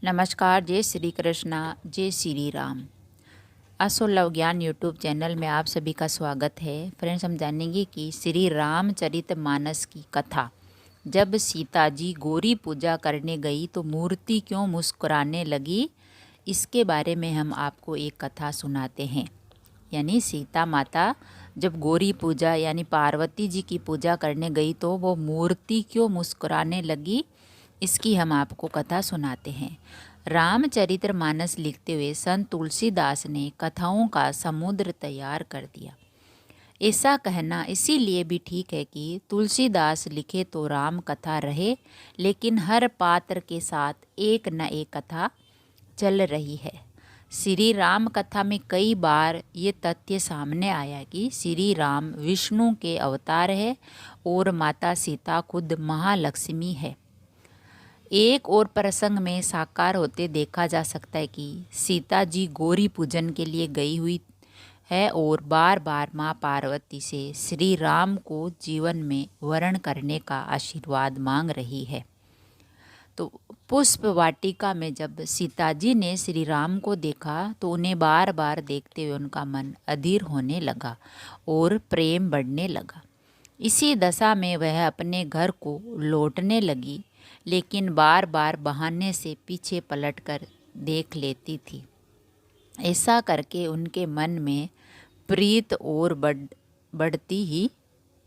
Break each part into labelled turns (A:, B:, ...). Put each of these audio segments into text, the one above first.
A: नमस्कार, जय श्री कृष्णा, जय श्री राम। असो लव ज्ञान यूट्यूब चैनल में आप सभी का स्वागत है। फ्रेंड्स, हम जानेंगे कि श्री रामचरितमानस की कथा। जब सीता जी गौरी पूजा करने गई तो मूर्ति क्यों मुस्कुराने लगी, इसके बारे में हम आपको एक कथा सुनाते हैं। यानी सीता माता जब गौरी पूजा यानी पार्वती जी की पूजा करने गई तो वो मूर्ति क्यों मुस्कुराने लगी, इसकी हम आपको कथा सुनाते हैं। रामचरितमानस लिखते हुए संत तुलसीदास ने कथाओं का समुद्र तैयार कर दिया। ऐसा कहना इसीलिए भी ठीक है कि तुलसीदास लिखे तो राम कथा रहे, लेकिन हर पात्र के साथ एक न एक कथा चल रही है। श्री राम कथा में कई बार ये तथ्य सामने आया कि श्री राम विष्णु के अवतार है और माता सीता खुद महालक्ष्मी है। एक और प्रसंग में साकार होते देखा जा सकता है कि सीता जी गौरी पूजन के लिए गई हुई है और बार बार माँ पार्वती से श्री राम को जीवन में वरण करने का आशीर्वाद मांग रही है। तो पुष्प वाटिका में जब सीता जी ने श्री राम को देखा तो उन्हें बार बार देखते हुए उनका मन अधीर होने लगा और प्रेम बढ़ने लगा। इसी दशा में वह अपने घर को लौटने लगी, लेकिन बार बार बहाने से पीछे पलटकर देख लेती थी। ऐसा करके उनके मन में प्रीत और बढ़ती ही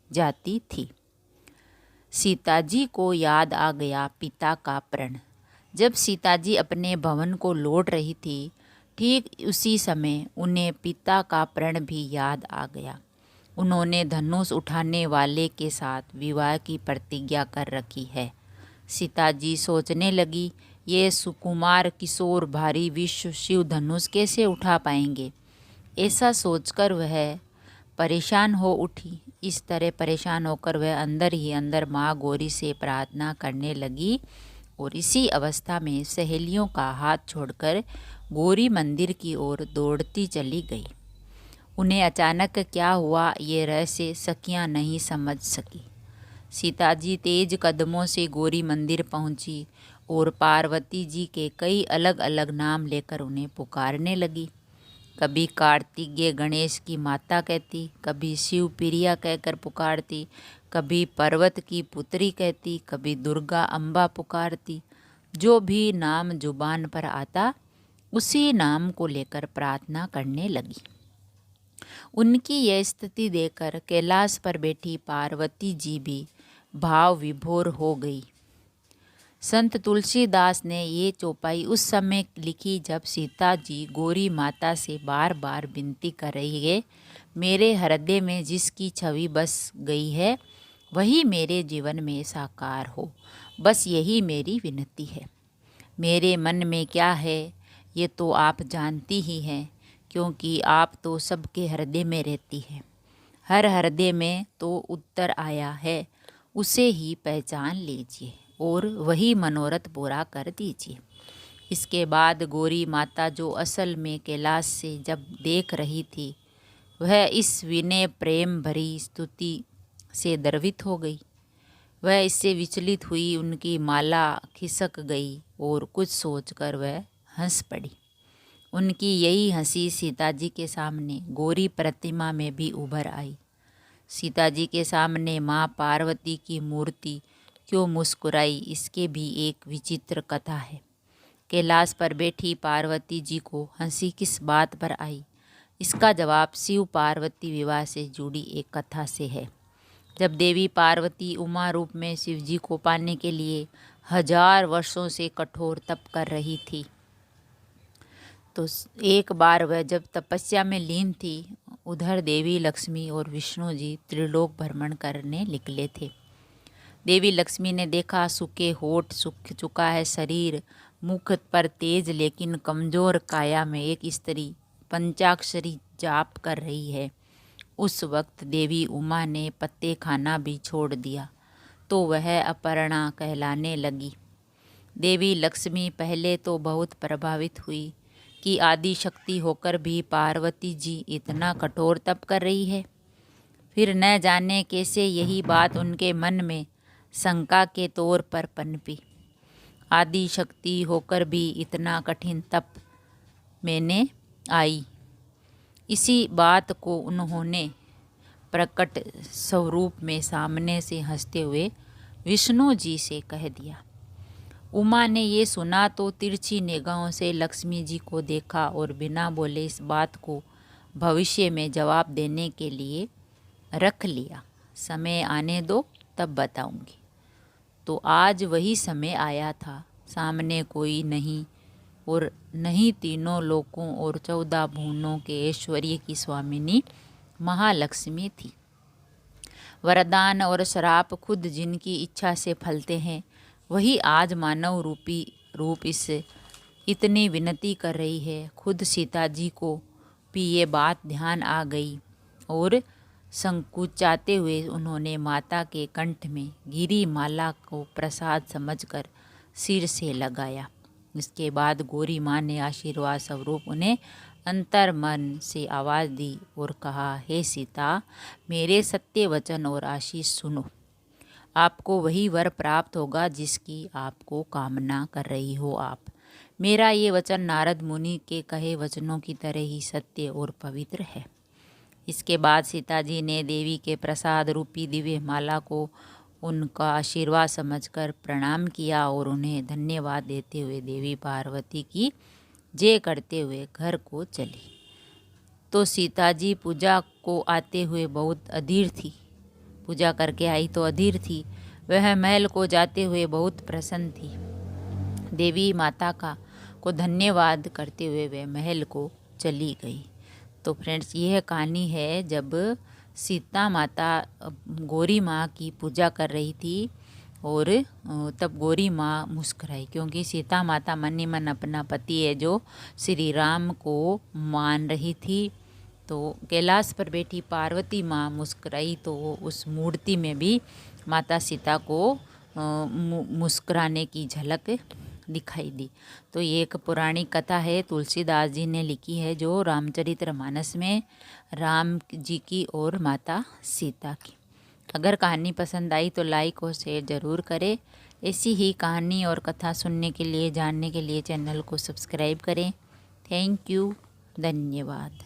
A: जाती थी। सीता जी को याद आ गया पिता का प्रण। जब सीता जी अपने भवन को लौट रही थी, ठीक उसी समय उन्हें पिता का प्रण भी याद आ गया। उन्होंने धनुष उठाने वाले के साथ विवाह की प्रतिज्ञा कर रखी है। सीता जी सोचने लगी, ये सुकुमार किशोर भारी विश्व शिव धनुष कैसे उठा पाएंगे। ऐसा सोचकर वह परेशान हो उठी। इस तरह परेशान होकर वह अंदर ही अंदर माँ गौरी से प्रार्थना करने लगी और इसी अवस्था में सहेलियों का हाथ छोड़कर गौरी मंदिर की ओर दौड़ती चली गई। उन्हें अचानक क्या हुआ ये रहस्य सखियाँ नहीं समझ सकी। सीता जी तेज कदमों से गौरी मंदिर पहुंची और पार्वती जी के कई अलग अलग नाम लेकर उन्हें पुकारने लगी। कभी कार्तिकेय गणेश की माता कहती, कभी शिव प्रिया कहकर पुकारती, कभी पर्वत की पुत्री कहती, कभी दुर्गा अम्बा पुकारती। जो भी नाम जुबान पर आता उसी नाम को लेकर प्रार्थना करने लगी। उनकी यह स्थिति देखकर कैलाश पर बैठी पार्वती जी भी भाव विभोर हो गई। संत तुलसीदास ने ये चौपाई उस समय लिखी जब सीता जी गौरी माता से बार बार विनती कर रही है, मेरे हृदय में जिसकी छवि बस गई है वही मेरे जीवन में साकार हो, बस यही मेरी विनती है। मेरे मन में क्या है ये तो आप जानती ही हैं, क्योंकि आप तो सबके हृदय में रहती है। हर हृदय में तो उत्तर आया है, उसे ही पहचान लीजिए और वही मनोरथ पूरा कर दीजिए। इसके बाद गौरी माता जो असल में कैलाश से जब देख रही थी, वह इस विनय प्रेम भरी स्तुति से द्रवित हो गई। वह इससे विचलित हुई, उनकी माला खिसक गई और कुछ सोचकर वह हंस पड़ी। उनकी यही हंसी सीता जी के सामने गौरी प्रतिमा में भी उभर आई। सीता जी के सामने माँ पार्वती की मूर्ति क्यों मुस्कुराई, इसके भी एक विचित्र कथा है। कैलाश पर बैठी पार्वती जी को हंसी किस बात पर आई, इसका जवाब शिव पार्वती विवाह से जुड़ी एक कथा से है। जब देवी पार्वती उमा रूप में शिव जी को पाने के लिए 1000 वर्षों से कठोर तप कर रही थी, तो एक बार वह जब तपस्या में लीन थी, उधर देवी लक्ष्मी और विष्णु जी त्रिलोक भ्रमण करने निकले थे। देवी लक्ष्मी ने देखा सूखे होठ, सूख चुका है शरीर, मुख पर तेज लेकिन कमजोर काया में एक स्त्री पंचाक्षरी जाप कर रही है। उस वक्त देवी उमा ने पत्ते खाना भी छोड़ दिया तो वह अपर्णा कहलाने लगी। देवी लक्ष्मी पहले तो बहुत प्रभावित हुई कि आदि शक्ति होकर भी पार्वती जी इतना कठोर तप कर रही है। फिर न जाने कैसे यही बात उनके मन में शंका के तौर पर पनपी। आदि शक्ति होकर भी इतना कठिन तप मैंने आई। इसी बात को उन्होंने प्रकट स्वरूप में सामने से हंसते हुए विष्णु जी से कह दिया। उमा ने ये सुना तो तिरछी निगाहों से लक्ष्मी जी को देखा और बिना बोले इस बात को भविष्य में जवाब देने के लिए रख लिया। समय आने दो तब बताऊंगी। तो आज वही समय आया था। सामने कोई नहीं और नहीं तीनों लोकों और 14 भुवनों के ऐश्वर्य की स्वामिनी महालक्ष्मी थी। वरदान और श्राप खुद जिनकी इच्छा से फलते हैं, वही आज मानव रूपी रूप इससे इतनी विनती कर रही है। खुद सीता जी को भी ये बात ध्यान आ गई और संकुचाते हुए उन्होंने माता के कंठ में गिरी माला को प्रसाद समझकर सिर से लगाया। इसके बाद गौरी माँ ने आशीर्वाद स्वरूप उन्हें अंतर मन से आवाज़ दी और कहा, हे सीता, मेरे सत्य वचन और आशीष सुनो। आपको वही वर प्राप्त होगा जिसकी आपको कामना कर रही हो आप। मेरा ये वचन नारद मुनि के कहे वचनों की तरह ही सत्य और पवित्र है। इसके बाद सीता जी ने देवी के प्रसाद रूपी दिव्य माला को उनका आशीर्वाद समझकर प्रणाम किया और उन्हें धन्यवाद देते हुए देवी पार्वती की जय करते हुए घर को चली। तो सीता जी पूजा को आते हुए बहुत अधीर थी। पूजा करके आई तो अधीर थी। वह महल को जाते हुए बहुत प्रसन्न थी। देवी माता को धन्यवाद करते हुए वह महल को चली गई। तो फ्रेंड्स, यह कहानी है जब सीता माता गौरी माँ की पूजा कर रही थी और तब गौरी माँ मुस्कुराई, क्योंकि सीता माता मन ही मन अपना पति है जो श्री राम को मान रही थी। तो कैलाश पर बैठी पार्वती माँ मुस्कुराई तो उस मूर्ति में भी माता सीता को मुस्कुराने की झलक दिखाई दी। तो ये एक पुरानी कथा है, तुलसीदास जी ने लिखी है, जो रामचरितमानस में राम जी की और माता सीता की। अगर कहानी पसंद आई तो लाइक और शेयर ज़रूर करें। ऐसी ही कहानी और कथा सुनने के लिए, जानने के लिए चैनल को सब्सक्राइब करें। थैंक यू, धन्यवाद।